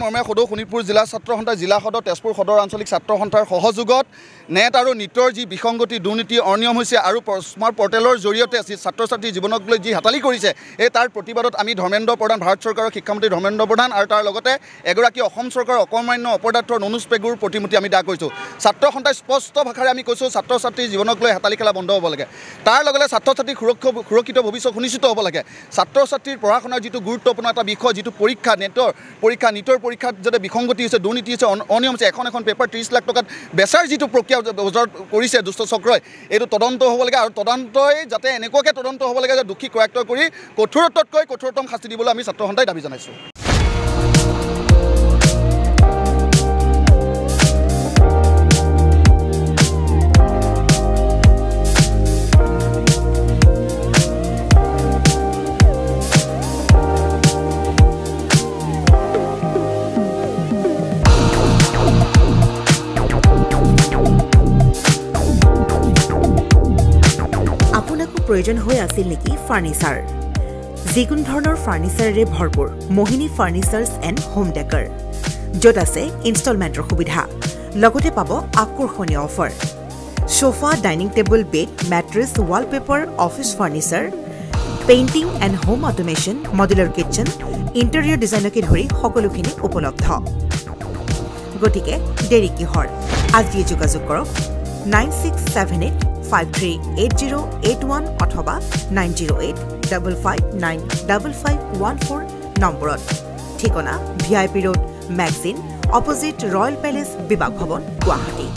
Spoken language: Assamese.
মৰ্মে সদৌ শোণিতপুৰ জিলা ছাত্ৰ সন্থা জিলা সদৰ তেজপুৰ সদৰ আঞ্চলিক ছাত্ৰ সন্থাৰ সহযোগত নেট আৰু নিটৰ যি বিসংগতি দুৰ্নীতি অনিয়ম হৈছে আৰু স্মাৰ্ট পৰ্টেলৰ জৰিয়তে ছাত্ৰ ছাত্ৰীৰ জীৱনক লৈ যি হাতালি কৰিছে এই তাৰ প্ৰতিবাদত আমি ধৰ্মেন্দ্ৰ প্ৰধান ভাৰত চৰকাৰৰ শিক্ষামন্ত্ৰী ধৰ্মেন্দ্ৰ প্ৰধান আৰু তাৰ লগতে এগৰাকী অসম চৰকাৰৰ অকৰ্মান্য অপদাৰ্থৰ ননোজ পেগুৰ প্ৰতিমূৰ্তি আমি দাগ কৰিছোঁ ছাত্ৰ সন্থাই স্পষ্ট ভাষাৰে আমি কৈছোঁ ছাত্ৰ ছাত্ৰীৰ জীৱনক লৈ হাতালি খেলা বন্ধ হ'ব লাগে তাৰ লগতে ছাত্ৰ ছাত্ৰীৰ সুৰক্ষিত ভৱিষ্যত সুনিশ্চিত হ'ব লাগে ছাত্ৰ ছাত্ৰীৰ পঢ়া শুনাৰ যিটো গুৰুত্বপূৰ্ণ এটা বিষয় যিটো পৰীক্ষা নিটৰ পৰীক্ষাত যাতে বিসংগতি হৈছে দুৰ্নীতি হৈছে অনিয়ম হৈছে এখন পেপাৰ 30 লাখ টকাত বেচাৰ যিটো প্ৰক্ৰিয়া বজাৰত কৰিছে দুষ্ট চক্ৰই এইটো তদন্ত হ'ব লাগে আৰু তদন্তই যাতে এনেকুৱাকৈ তদন্ত হ'ব লাগে যে দোষী কৰায়ত্ব কৰি কঠোৰতকৈ কঠোৰতম শাস্তি দিবলৈ আমি ছাত্ৰ সন্থাই দাবী জনাইছোঁ প্ৰয়োজন হৈ আছিল নেকি ফাৰ্নিচাৰ যিকোনো ধৰণৰ ফাৰ্নিচাৰেৰে ভৰপূৰ মোহিনী ফাৰ্নিচাৰ্ছ এণ্ড হোম ডেকাৰ য'ত আছে ইনষ্টলমেণ্টৰ সুবিধা লগতে পাব আকৰ্ষণীয় offer sofa dining table bed mattress wallpaper office furniture painting and home automation modular kitchen interior ডিজাইনকে ধৰি সকলোখিনি উপলব্ধ গতিকে দেৰি কিহৰ আজিয়ে যোগাযোগ কৰক 9678538081 অথবা 9085595514 নম্বৰত ঠিকনা VIP road magazine opposite royal palace বিভাগ ভৱন গুৱাহাটী